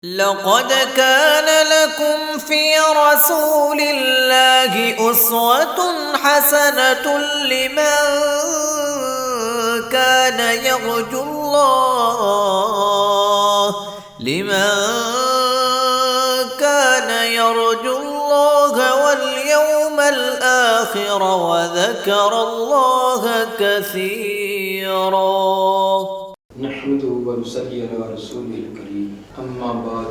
لقد كان لكم في رسول الله أسوة حسنة لمن كان يرجو الله واليوم الآخر وذكر الله كثيرا. نحمده ونصلي على رسوله الكريم. اما بعد،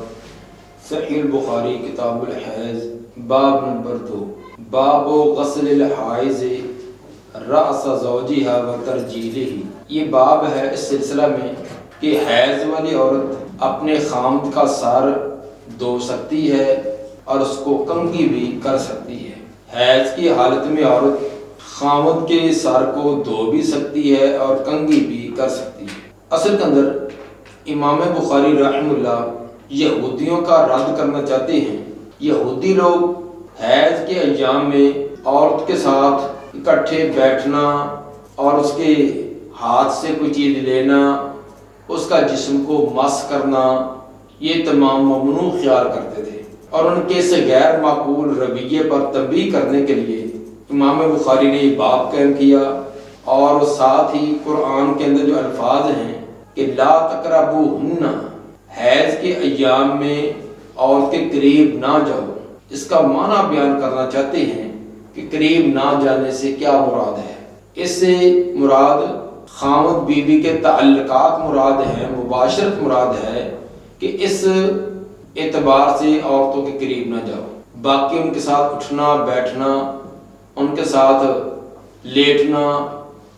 صحیح البخاری کتاب الحیض باب نمبر 2، باب غسل الحائض رأس زوجها و ترجیلہ. یہ باب ہے اس سلسلہ میں کہ حیض والی عورت اپنے خامد کا سر دھو سکتی ہے اور اس کو کنگھی بھی کر سکتی ہے. حیض کی حالت میں عورت خامد کے سر کو دھو بھی سکتی ہے اور کنگھی بھی کر سکتی ہے. اصل کے اندر امام بخاری رحمہ اللہ یہودیوں کا رد کرنا چاہتے ہیں. یہودی لوگ حیض کے ایام میں عورت کے ساتھ اکٹھے بیٹھنا اور اس کے ہاتھ سے کوئی چیز لینا، اس کا جسم کو مس کرنا، یہ تمام ممنوع خیال کرتے تھے. اور ان کے اس غیر معقول رویے پر تنبیہ کرنے کے لیے امام بخاری نے یہ باب قائم کیا، اور ساتھ ہی قرآن کے اندر جو الفاظ ہیں کہ لا تقربوہن، حیض کے ایام میں عورت کے قریب نہ جاؤ، اس کا معنی بیان کرنا چاہتے ہیں کہ قریب نہ جانے سے کیا مراد ہے. اس سے مراد خامد بیوی کے تعلقات مراد ہیں، مباشرت مراد ہے کہ اس اعتبار سے عورتوں کے قریب نہ جاؤ. باقی ان کے ساتھ اٹھنا بیٹھنا، ان کے ساتھ لیٹنا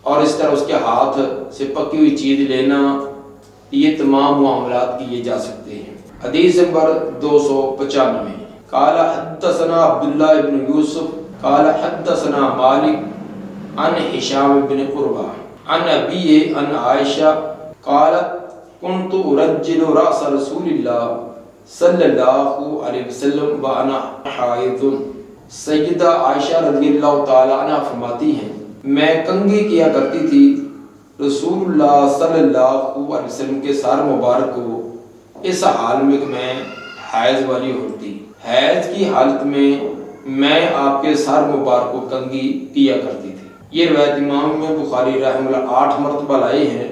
اور اس طرح اس کے ہاتھ سے پکی ہوئی چیز لینا، یہ تمام معاملات کیے جا سکتے ہیں. حدیث نمبر 295، قال حدثنا عبداللہ بن یوسف قال حدثنا مالک عن ہشام بن عروہ عن ابی عن عائشہ قالت كنت ارجل رأس رسول اللہ صلی اللہ علیہ وسلم وانا حائض. سیدہ عائشہ رضی اللہ تعالی عنہ فرماتی ہیں میں کنگھی کیا کرتی تھی رسول اللہ صلی اللہ علیہ وسلم کے سر مبارک کو اس حال میں کہ میں حیض والی ہوتی. حیض کی حالت میں میں آپ کے سر مبارک کو کنگھی کیا کرتی تھی. یہ روایت امام بخاری رحمہ اللہ 8 مرتبہ لائے ہیں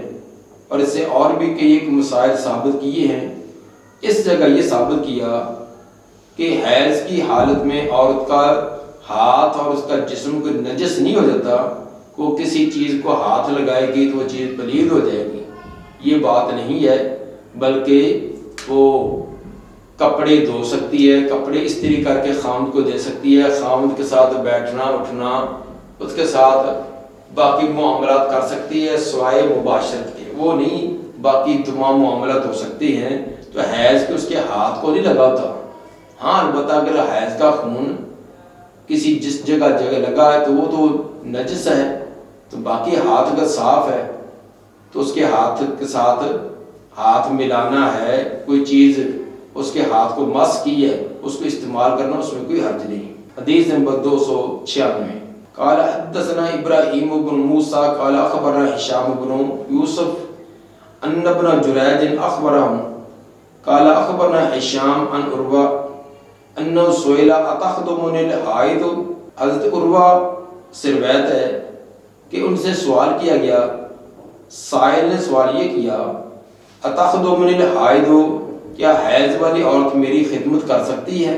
اور اس سے اور بھی کئی ایک مسائل ثابت کیے ہیں. اس جگہ یہ ثابت کیا کہ حیض کی حالت میں عورت کا ہاتھ اور اس کا جسم کو نجس نہیں ہو جاتا. وہ کسی چیز کو ہاتھ لگائے گی تو وہ چیز پلید ہو جائے گی، یہ بات نہیں ہے، بلکہ وہ کپڑے دھو سکتی ہے، کپڑے استری کر کے خامد کو دے سکتی ہے، خامد کے ساتھ بیٹھنا اٹھنا، اس کے ساتھ باقی معاملات کر سکتی ہے سوائے مباشرت کے. وہ نہیں، باقی تمام معاملات ہو سکتے ہیں. تو حیض کے اس کے ہاتھ کو نہیں لگاتا. ہاں البتہ اگر حیض کا خون کسی جس جگہ لگا ہے تو وہ تو نجس ہے، تو باقی ہاتھ اگر صاف ہے تو اس کے ہاتھ کے ساتھ ہاتھ ملانا ہے، کوئی چیز اس کے ہاتھ کو مس کی ہے اس کو استعمال کرنا، اس میں کوئی حرج نہیں. حدیث نمبر 296، قال حدثنا ابراہیم بن موسیٰ قال اخبرنا ہشام بن یوسف ان ابن جریج اخبرهم قال اخبرنا ہشام عن عروہ انه سئل اتخدمون الحائض. حضرت عروہ سے روایت ہے کہ ان سے سوال کیا گیا، سائل نے سوال یہ کیا اتخدمون الحائض، کیا حیض والی عورت میری خدمت کر سکتی ہے؟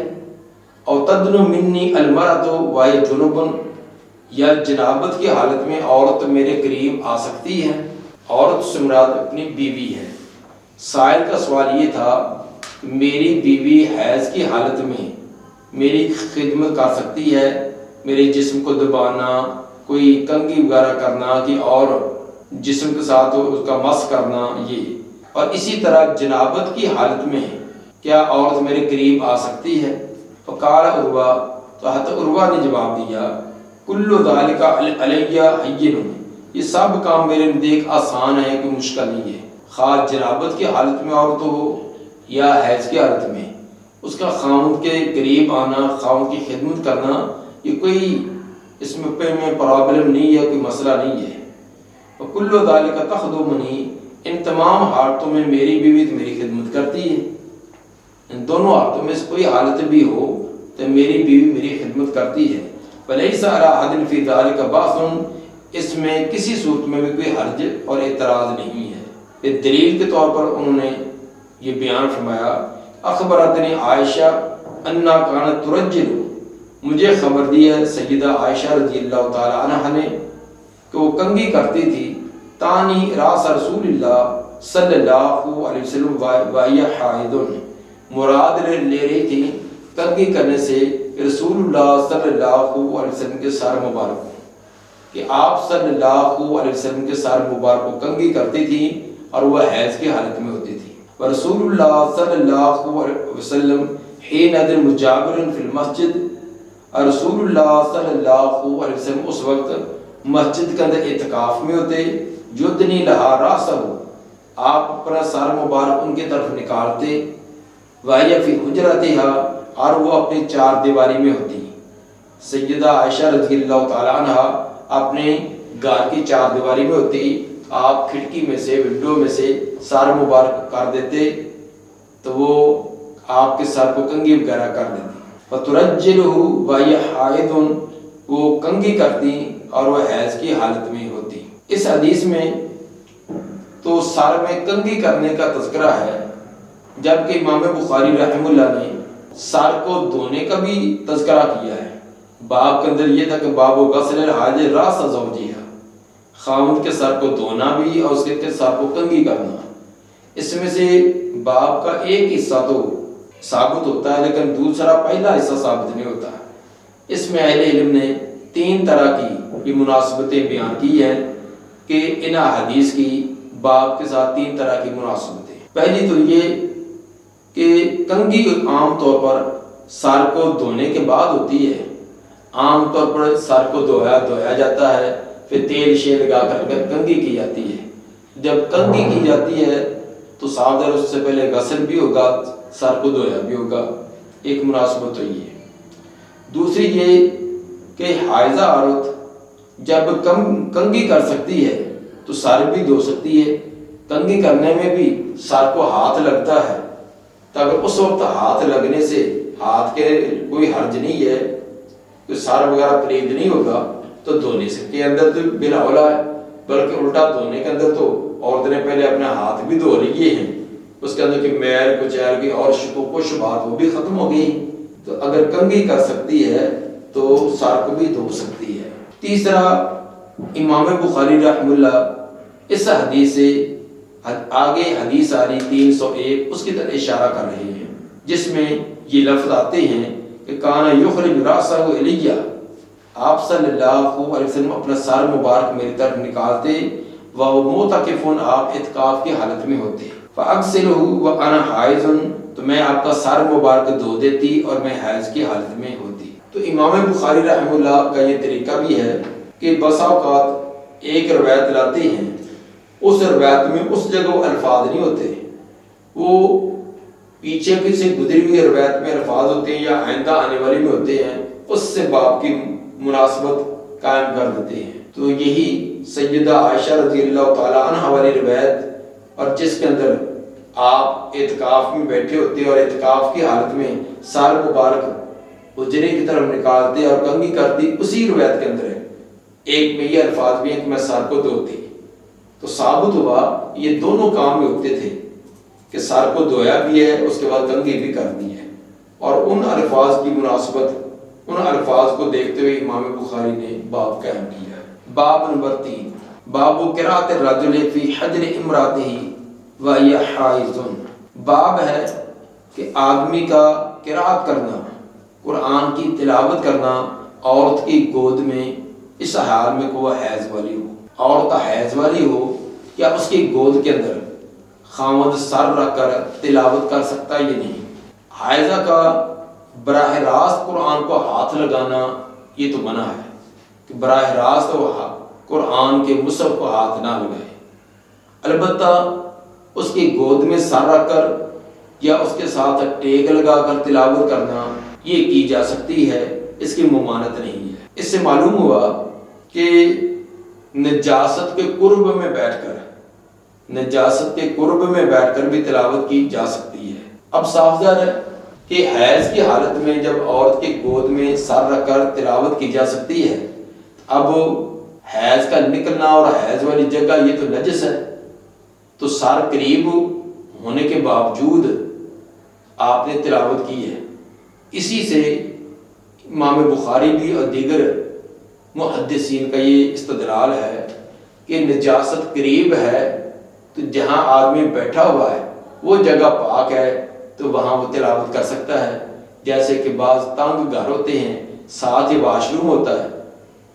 او تدن منی المرأۃ وہی جنوب، یا جنابت کی حالت میں عورت میرے قریب آ سکتی ہے؟ عورت سے مراد اپنی بیوی ہے. سائل کا سوال یہ تھا میری بیوی حیض کی حالت میں میری خدمت کر سکتی ہے، میرے جسم کو دبانا، کوئی کنگھی وغیرہ کرنا کہ اور جسم کے ساتھ اس کا مس کرنا یہ. اور اسی طرح جنابت کی حالت میں کیا عورت میرے قریب آ سکتی ہے؟ فقال عروہ، تو حضرت عروہ نے جواب دیا کل ذالک علی ہین، یہ سب کام میرے نزدیک آسان ہے، کوئی مشکل نہیں ہے. خواہ جنابت کی حالت میں عورت ہو یا حیض کی حالت میں، اس کا خامد کے قریب آنا، خامد کی خدمت کرنا، یہ کوئی اس میں پرابلم نہیں ہے، کوئی مسئلہ نہیں ہے. وَكُلُّ ذَلِكَ تَخْدُمُنِي، ان تمام حالتوں میں میری بیوی میری خدمت کرتی ہے. دونوں حالتوں میں سے کوئی حالت بھی ہو تو میری بیوی میری خدمت کرتی ہے. وَلَيْسَ عَلَىٰ أَحَدٍ فِي ذَلِكَ بَأْسٌ، اس میں کسی صورت میں بھی کوئی حرج اور اعتراض نہیں ہے. ایک دلیل کے طور پر انہوں نے یہ بیان فرمایا، اخبرتنی عائشہ انا کانت ترجل، مجھے خبر دی ہے سیدہ عائشہ رضی اللہ تعالی عنہ نے کہ وہ کنگھی کرتی تھی، تانی راس رسول اللہ صلی اللہ علیہ وسلم وہی حائض، مراد لے رہی تھی کنگھی کرنے سے رسول اللہ صلی اللہ علیہ وسلم کے سر مبارک کو، کہ آپ صلی اللہ علیہ وسلم کے سر مبارک کو کنگھی کرتی تھی اور وہ حیض کی حالت میں ہوتی تھی. ورسول اللہ صلی اللہ علیہ وسلم حین ادر مجابر فی المسجد، اور رسول اللہ صلی اللہ علیہ وسلم اس وقت مسجد کے اندر اعتکاف میں ہوتے، یدنی لہا راسہ، آپ اپنا سر مبارک ان کی طرف نکالتے، وہی فی حجرتہا، اور وہ اپنی چار دیواری میں ہوتی. سیدہ عائشہ رضی اللہ تعالی عنہ اپنے گھر کی چار دیواری میں ہوتی، آپ کھڑکی میں سے ونڈو میں سے سر مبارک کر دیتے تو وہ آپ کے سر کو کنگھی وغیرہ کر دیتی. فَتُرَجِّلُهُ وَهِيَ حَائِضٌ، وہ کنگھی کرتی اور وہ حیض کی حالت میں ہوتی. اس حدیث میں تو سر میں کنگھی کرنے کا تذکرہ ہے، جبکہ امام بخاری رحمہ اللہ نے سر کو دھونے کا بھی تذکرہ کیا ہے. باب کے اندر یہ تھا کہ باب غسل الحاج راس زوجہا، خاوند کے سر کو دھونا بھی اور اس کے سر کو کنگھی کرنا. اس میں سے باب کا ایک حصہ تو ثابت ہوتا ہے لیکن دوسرا پہلا حصہ ثابت نہیں ہوتا. اس میں اہل علم نے تین طرح کی یہ مناسبتیں بیان کی ہیں کہ ان حدیث کی باب کے ساتھ تین طرح کی مناسبتیں. پہلی تو یہ کہ کنگھی عام طور پر سر کو دھونے کے بعد ہوتی ہے. عام طور پر سر کو دھویا جاتا ہے، پھر تیل شیل لگا کر کنگھی کی جاتی ہے. جب کنگھی کی جاتی ہے تو صاف ظاہر اس سے پہلے غسل بھی ہوگا، سر کو دھویا بھی ہوگا. ایک مناسبت تو یہ ہے. دوسری یہ کہ حائضہ عورت جب کنگھی کر سکتی ہے تو سر بھی دھو سکتی ہے. کنگھی کرنے میں بھی سر کو ہاتھ لگتا ہے، تو اگر اس وقت ہاتھ لگنے سے ہاتھ کے کوئی حرج نہیں ہے، کوئی سر وغیرہ پلید نہیں ہوگا تو دھو نہیں سکتی. اندر تو بلا اولا ہے، بلکہ الٹا دھونے کے اندر تو عورت نے پہلے اپنے ہاتھ بھی دھو لیے ہیں، اس کے اندر کی میل کچیل کی اور شکوک و شبہات وہ بھی ختم ہو گئی. تو اگر کنگھی کر سکتی ہے تو سر کو بھی دھو سکتی ہے. تیسرا، امام بخاری رحمہ اللہ اس حدیث سے آگے حدیث آ رہی 301 اس کی طرف اشارہ کر رہے ہیں، جس میں یہ لفظ آتے ہیں کہ کانا یخرج راسہ الیہ، آپ صلی اللہ علیہ وسلم اپنا سر مبارک میری طرف نکالتے، وہ معتکفون، آپ اعتکاف کی حالت میں ہوتے، فاغسلہ وانا حائض، تو میں آپ کا سر مبارک دھو دیتی اور میں حیض کی حالت میں ہوتی. تو امام بخاری رحمہ اللہ کا یہ طریقہ بھی ہے کہ بسا اوقات ایک روایت لاتے ہیں، اس روایت میں اس جگہ وہ الفاظ نہیں ہوتے، وہ پیچھے سے گزری ہوئی روایت میں الفاظ ہوتے ہیں یا آئندہ آنے والی میں ہوتے ہیں، اس سے باب کی مناسبت قائم کر دیتے ہیں. تو یہی سیدہ عائشہ رضی اللہ تعالی عنہ والی روایت، اور جس کے اندر آپ اعتکاف میں بیٹھے ہوتے اور اعتکاف کی حالت میں سر مبارک حجرے کی طرف نکالتے اور کنگھی کرتی، اسی روایت کے اندر ہے. ایک میں یہ الفاظ بھی ہیں کہ میں سر کو دھوتی. تو ثابت ہوا یہ دونوں کام میں ہوتے تھے کہ سر کو دھویا بھی ہے، اس کے بعد کنگھی بھی کرنی ہے. اور ان الفاظ کی مناسبت، ان الفاظ کو دیکھتے ہوئے امام بخاری نے باب قائم کیا. باب نمبر 3، باب قراءۃ الرجل فی حجر امرأتہ وہی حائض. باب ہے کہ آدمی کا قراءت کرنا، قرآن کی تلاوت کرنا عورت کی گود میں اس حال میں کہ وہ حیض والی ہو. عورت حیض والی ہو، کیا اس کی گود کے اندر خاوند سر رکھ کر تلاوت کر سکتا ہے؟ یہ نہیں. حائضہ کا براہ راست قرآن کو ہاتھ لگانا یہ تو منع ہے کہ براہ راست وہ قرآن کے مصحف کو ہاتھ نہ لگائے. البتہ اس کی گود میں سر رکھ کر یا اس کے ساتھ ٹیک لگا کر تلاوت کرنا یہ کی جا سکتی ہے، اس کی ممانعت نہیں ہے. اس سے معلوم ہوا کہ نجاست کے قرب میں بیٹھ کر، نجاست کے قرب میں بیٹھ کر بھی تلاوت کی جا سکتی ہے. اب صاف ظاہر ہے کہ حیض کی حالت میں جب عورت کی گود میں سر رکھ کر تلاوت کی جا سکتی ہے، اب حیض کا نکلنا اور حیض والی جگہ یہ تو نجس ہے، تو سر قریب ہونے کے باوجود آپ نے تلاوت کی ہے۔ اسی سے امام بخاری بھی اور دیگر محدثین کا یہ استدلال ہے کہ نجاست قریب ہے تو جہاں آدمی بیٹھا ہوا ہے وہ جگہ پاک ہے تو وہاں وہ تلاوت کر سکتا ہے۔ جیسے کہ بعض تنگ گھر ہوتے ہیں، ساتھ ہی واش روم ہوتا ہے،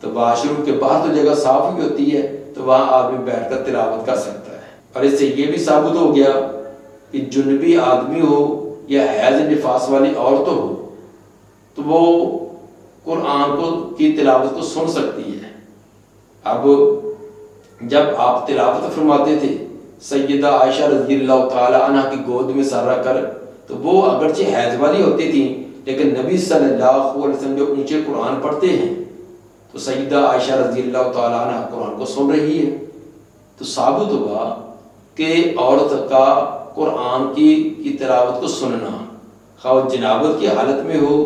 تو واش روم کے باہر تو جگہ صاف ہی ہوتی ہے تو وہاں آدمی بیٹھ کر تلاوت کر سکتا ہے۔ اور اس سے یہ بھی ثابت ہو گیا کہ جنبی آدمی ہو یا حیض نفاس والی عورت ہو تو وہ قرآن کی تلاوت کو سن سکتی ہے۔ اب جب آپ تلاوت فرماتے تھے سیدہ عائشہ رضی اللہ تعالی عنہ کی گود میں سر رکھ کر، تو وہ اگرچہ حیض والی ہوتی تھیں لیکن نبی صلی اللہ علیہ وسلم جو اونچے قرآن پڑھتے ہیں تو سیدہ عائشہ رضی اللہ تعالی عنہ قرآن کو سن رہی ہے، تو ثابت ہوا کہ عورت کا قرآن کی تلاوت کو سننا، خواہ وہ جنابت کی حالت میں ہو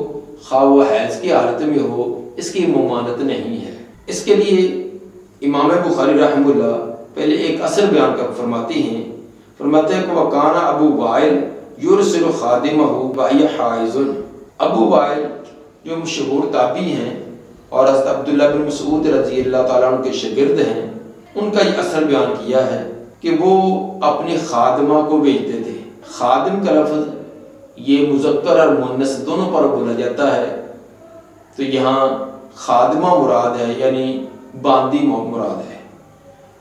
خواہ وہ حیض کی حالت میں ہو، اس کی ممانعت نہیں ہے۔ اس کے لیے امام بخاری رحمہ اللہ پہلے ایک اثر بیان کر فرماتے ہیں کہ وَقَانَ ابو وائل یرسل خادمہ وَهِیَ حائض۔ ابو وائل جو مشہور تابعی ہیں اور حضرت عبداللہ بن مسعود رضی اللہ تعالیٰ عنہ کے شاگرد ہیں، ان کا یہ اثر بیان کیا ہے کہ وہ اپنی خادمہ کو بھیجتے تھے۔ خادم کا لفظ یہ مذکر اور مؤنث دونوں پر بولا جاتا ہے، تو یہاں خادمہ مراد ہے، یعنی باندی مراد ہے۔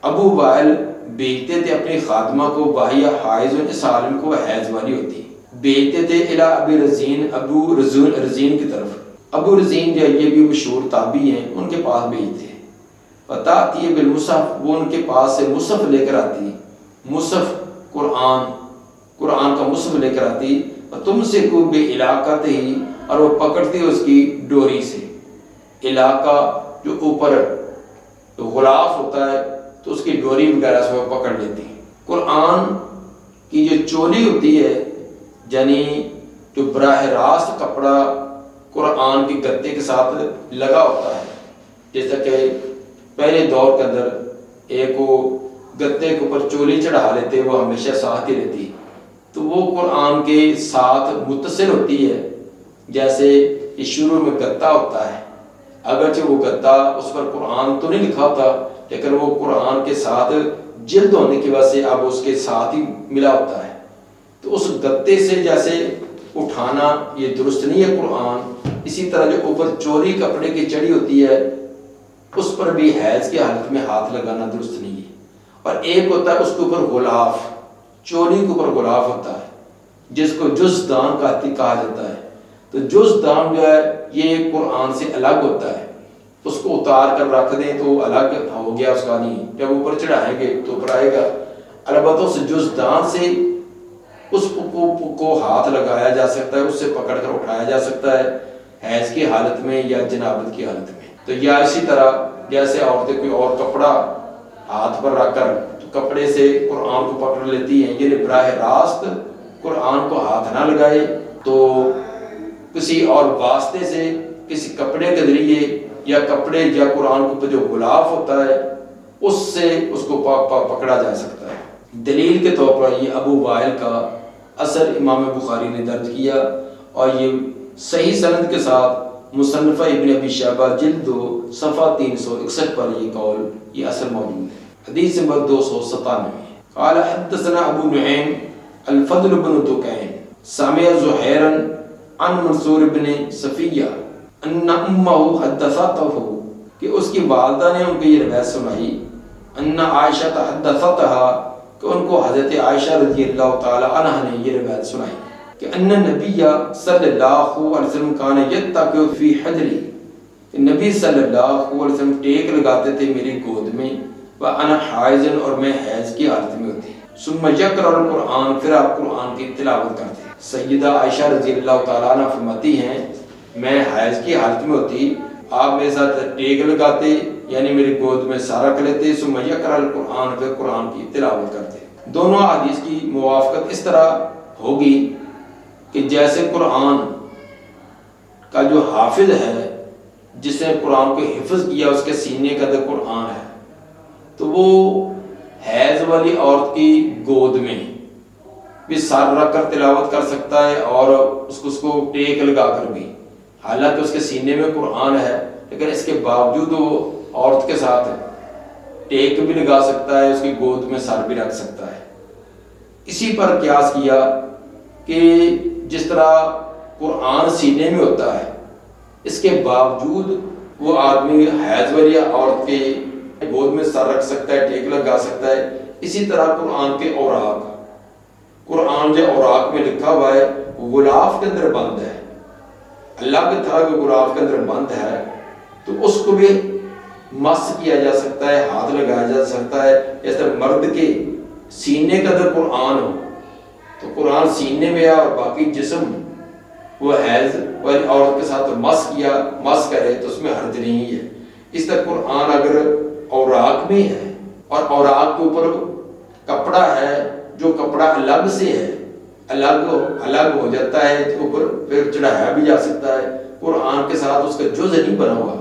ابو وائل بیچتے تھے اپنی خادمہ کو وَهِیَ حائض، اس عالم کو حیض والی ہوتی، بیچتے تھے الی ابی رزین، ابو رزین کی طرف۔ ابو رزین جو یہ بھی مشہور تابعی ہیں، ان کے پاس بھیجتے ہیں۔ فَتَأْتِي بِالْمُصْحَفِ، وہ ان کے پاس سے مصحف لے کر آتی، مصحف قرآن کا مصحف لے کر آتی، وَتُمْسِكُ بِعِلَاقَتِهِ، اور وہ پکڑتی اس کی ڈوری سے۔ علاقہ جو اوپر غلاف ہوتا ہے تو اس کی ڈوری وغیرہ سے وہ پکڑ لیتی۔ قرآن کی جو چولی ہوتی ہے، یعنی جو براہ راست کپڑا قرآن کے گتے کے ساتھ لگا ہوتا ہے، جیسا کہ پہلے دور کے اندر ایک وہ گتے کے اوپر چولی چڑھا لیتے، وہ ہمیشہ ساتھ ہی رہتی، تو وہ قرآن کے ساتھ متصل ہوتی ہے۔ جیسے یہ شروع میں گتا ہوتا ہے، اگرچہ وہ گتا اس پر قرآن تو نہیں لکھا ہوتا لیکن وہ قرآن کے ساتھ جلد ہونے کی وجہ سے اب اس کے ساتھ ہی ملا ہوتا ہے، تو اس گتے سے جیسے اٹھانا یہ درست نہیں ہے قرآن، اسی طرح جو اوپر چوری کپڑے کی چڑی ہوتی ہے اس پر بھی حیض کی حالت میں ہاتھ لگانا درست نہیں ہے۔ اور ایک ہوتا ہے اس کے اوپر غلاف، چولی کے اوپر غلاف ہوتا ہے جس کو جزدان کہا جاتا ہے، تو جزدان جو ہے یہ قرآن سے الگ ہوتا ہے، اس کو اتار کر رکھ دیں تو الگ ہو گیا، اس کا نہیں، جب اوپر چڑھائیں گے تو اوپر آئے گا۔ البتہ اس جزدان سے اس کو ہاتھ لگایا جا سکتا ہے، اس سے پکڑ کر اٹھایا جا سکتا ہے حیض کی حالت میں یا جنابت کی حالت میں۔ تو یا اسی طرح جیسے عورتیں کوئی اور کپڑا ہاتھ پر رکھ کر تو کپڑے سے قرآن کو پکڑ لیتی ہیں، یعنی براہ راست قرآن کو ہاتھ نہ لگائے تو کسی اور واسطے سے، کسی کپڑے کے ذریعے یا کپڑے یا قرآن کے اوپر جو غلاف ہوتا ہے اس سے اس کو پکڑا جا سکتا ہے۔ دلیل کے طور پر یہ ابو وائل کا اثر امام بخاری نے درج کیا، اور یہ صحیح سند کے ساتھ مصنفہ ابن ابی شیبہ جلد 2 صفحہ 361 پر یہ قول، یہ اثر موجود ہے۔ حدیث نمبر 297 قال حدثنا ابو نعیم الفضل بن دکین سمع زہیرا عن منصور بن صفیہ ان امہ حدثته، کہ اس کی والدہ نے ان کو یہ روایت سنائی، ان عائشہ حدثتها، کہ ان کو حضرت عائشہ رضی اللہ تعالی عنہ نے یہ روایت سنائی کہ ان نبی صلی اللہ علیہ وسلم کان یتقی فی حجری، کہ نبی صلی اللہ علیہ وسلم ٹیک لگاتے تھے میری گود میں، وانا حائض، اور میں حیض کی حالت میں ہوتی، ثم یقرأ القرآن، پھر آپ قرآن کی تلاوت کرتے۔ سیدہ عائشہ رضی اللہ تعالیٰ عنہ فرماتی ہیں میں حیض کی حالت میں ہوتی، آپ میرے ساتھ ٹیک لگاتے یعنی میری گود میں سر رکھ لیتے، ثم یقرأ القرآن، پھر قرآن کی تلاوت کرتے۔ دونوں حدیث کی موافقت اس طرح ہوگی کہ جیسے قرآن کا جو حافظ ہے، جس نے قرآن کو حفظ کیا، اس کے سینے کے اندر قرآن ہے، تو وہ حیض والی عورت کی گود میں بھی سر رکھ کر تلاوت کر سکتا ہے اور اس کو ٹیک لگا کر بھی، حالانکہ اس کے سینے میں قرآن ہے، لیکن اس کے باوجود وہ عورت کے ساتھ ٹیک بھی لگا سکتا ہے، اس کی گود میں سر بھی رکھ سکتا ہے۔ اسی پر قیاس کیا کہ جس طرح قرآن سینے میں ہوتا ہے، اس کے باوجود وہ آدمی حیض والی عورت کے گود میں سر رکھ سکتا ہے، ٹیک لگا سکتا ہے۔ اسی طرح قرآن کے اوراق، قرآن جو اوراق میں لکھا ہوا ہے وہ غلاف کے اندر بند ہے، اللہ کی طرح کے غلاف کے اندر بند ہے، تو اس کو بھی مس کیا جا سکتا ہے، ہاتھ لگایا جا سکتا ہے۔ جیسے مرد کے سینے کے اندر قرآن ہو تو قرآن سینے میں اور باقی جسم وہ حیض والی عورت کے ساتھ مس کرے تو اس میں حرج نہیں ہے۔ اس طرح قرآن اگر اوراق میں ہے اور اوراق کے اوپر کپڑا ہے، جو کپڑا الگ سے ہے، الگ ہو جاتا ہے، اوپر پھر چڑھایا بھی جا سکتا ہے، قرآن کے ساتھ اس کا جز نہیں بنا ہوا،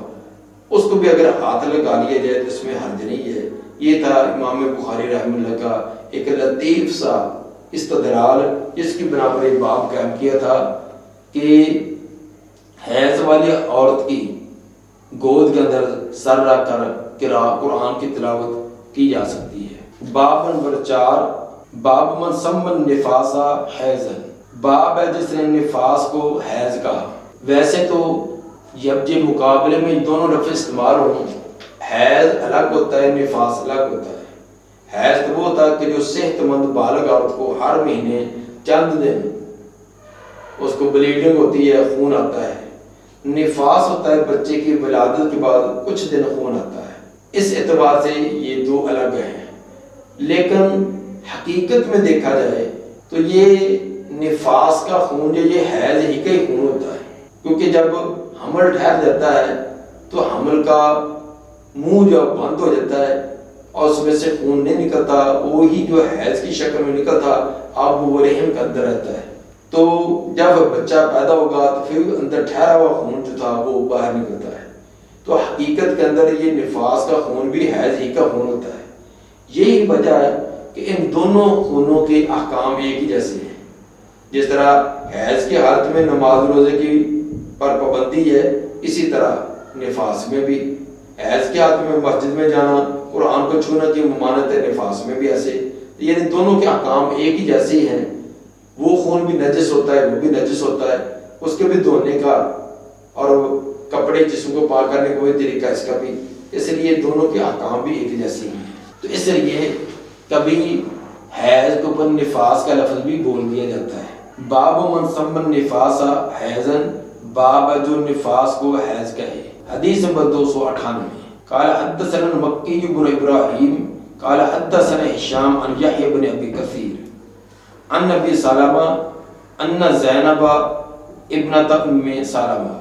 اس کو بھی اگر ہاتھ لگا لیا جائے تو اس میں حرج نہیں ہے۔ یہ تھا امام بخاری رحمہ اللہ کا ایک لطیف سا استدلال، جس کی بنا پر ایک باب قائم کیا تھا کہ حیض والی عورت کی گود کے اندر سر رکھ کر قرآن کی تلاوت کی جا سکتی ہے۔ باب نمبر 4، باب من سمى النفاس حیضا، باب ہے جس نے نفاس کو حیض کہا۔ ویسے تو جب یہ مقابلے میں دونوں لفظ استعمال ہوں، حیض الگ ہوتا ہے، نفاس الگ ہوتا ہے۔ حیض تو وہ ہوتا ہے کہ جو صحت مند بالغ عورت کو ہر مہینے چند دن اس کو بلیڈنگ ہوتی ہے، خون آتا ہے۔ نفاس ہوتا ہے بچے کی ولادت کے بعد کچھ دن خون آتا ہے۔ اس اعتبار سے یہ دو الگ ہیں، لیکن حقیقت میں دیکھا جائے تو یہ نفاس کا خون جو یہ حیض ہی کا ہی خون ہوتا ہے، کیونکہ جب حمل ٹھہر جاتا ہے تو حمل کا منہ جو بند ہو جاتا ہے اور اس میں سے خون نہیں نکلتا، وہی جو حیض کی شکل میں نکلتا اب وہ رحم کے اندر رہتا ہے، تو جب بچہ پیدا ہوگا تو پھر اندر ٹھہرا ہوا خون جو تھا وہ باہر نکلتا ہے۔ تو حقیقت کے اندر یہ نفاس کا خون بھی حیض ہی کا خون ہوتا ہے۔ یہی وجہ ہے کہ ان دونوں خونوں کے احکام ایک ہی جیسے ہیں۔ جس طرح حیض کی حالت میں نماز روزے کی پر پابندی ہے، اسی طرح نفاس میں بھی حیض کی حالت میں مسجد میں جانا، قرآن کو چھونا کی ممانعت ہے، نفاس میں بھی ایسے، یعنی دونوں کے احکام ایک ہی جیسے ہی ہیں۔ وہ خون بھی نجس ہوتا ہے، وہ بھی نجس ہوتا ہے، اس کے بھی دھونے کا اور کپڑے جسم کو پاک کرنے کا وہی طریقہ اس کا بھی، اس لیے دونوں کے احکام بھی ایک جیسے ہیں۔ تو اس لیے کبھی حیض کے اوپر نفاس کا لفظ بھی بول دیا جاتا ہے۔ باب من سمى النفاس حیضا، باب جو نفاس کو حیض کہے۔ حدیث نمبر 298، قال حدثنا المکی بن ابراہیم قال حدثنا ہشام عن یحیی بن ابی کثیر عن نبی سلمہ ان زینب ابنۃ ام سلمہ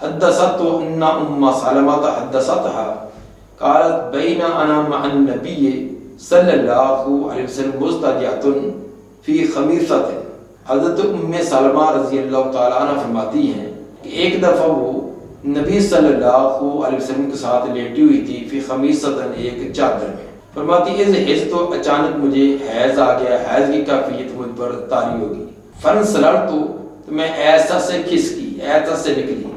حدثت ان ام سلمہ حدثتها قالت بین انا مع النبی صلی اللہ علیہ وسلم مضطجعۃ فی خمیصۃ۔ حضرت ام سلمہ رضی اللہ تعالیٰ عنہ فرماتی ہیں کہ ایک دفعہ وہ نبی صلی اللہ علیہ وسلم کے ساتھ لیٹی ہوئی تھی، فی خمیصۃ، ایک چادر میں۔ فرماتی حیض تو اچانک مجھے حیض آ گیا، حیض کی کیفیت مجھ پر طاری ہوگی۔ فنسلرت، تو میں ایسا سے کھسکی، ایسا سے نکلی،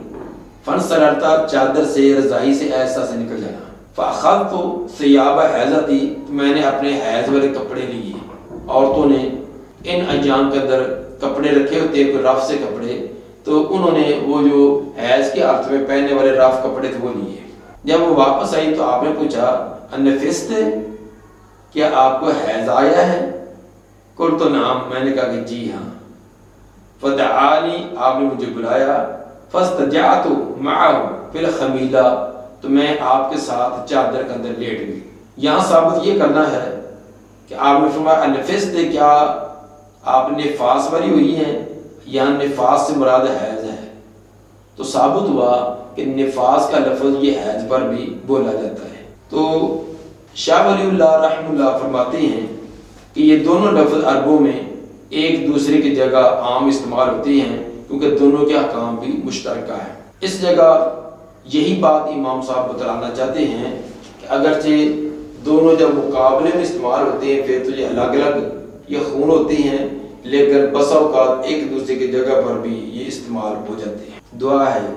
فنسلرتا، چادر سے، رضائی سے ایسا سے نکل جانا۔ فاخذت ثیاب حیضتی، تو میں نے اپنے حیض والے کپڑے لیے۔ عورتوں نے ان ایام کے اندر کپڑے رکھے ہوتے ہیں، رف سے کپڑے، تو انہوں نے وہ جو حیض کی حالت میں پہننے والے رف کپڑے تھے وہ لیے۔ جب وہ واپس آئی تو آپ نے پوچھا انفست، کیا آپ کو حیض آیا ہے؟ قلت نعم، میں نے کہا کہ جی ہاں۔ فدعانی، آپ نے مجھے بلایا، فاستجعت معه فی الخمیلہ، تو میں آپ کے ساتھ چادر کے اندر لیٹ گئی۔ یہاں ثابت یہ کرنا ہے کہ آپ نے فرمایا انفست، کیا آپ نفاس والی ہوئی ہیں؟ یہاں نفاس سے مراد حیض ہے، تو ثابت ہوا کہ نفاس کا لفظ یہ حیض پر بھی بولا جاتا ہے۔ تو شاہ ولی اللہ رحمہ اللہ فرماتے ہیں کہ یہ دونوں لفظ عربوں میں ایک دوسرے کی جگہ عام استعمال ہوتی ہیں کیونکہ دونوں کے احکام بھی مشترکہ ہیں۔ اس جگہ یہی بات امام صاحب بتلانا چاہتے ہیں کہ اگرچہ دونوں جب مقابلے میں استعمال ہوتے ہیں پھر تو یہ الگ الگ یہ خون ہوتی ہیں، لیکن بسا اوقات ایک دوسرے کی جگہ پر بھی یہ استعمال ہو جاتے ہیں۔ دعا ہے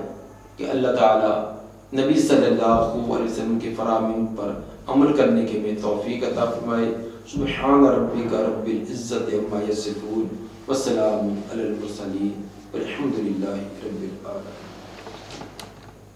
کہ اللہ تعالی نبی صلی اللہ علیہ وسلم کے فرامین پر عمل کرنے کے میں توفیق عطا فرمائے۔ سبحان ربک رب العزت عما یصفون وسلام علی المرسلین والحمد للہ رب العالمین۔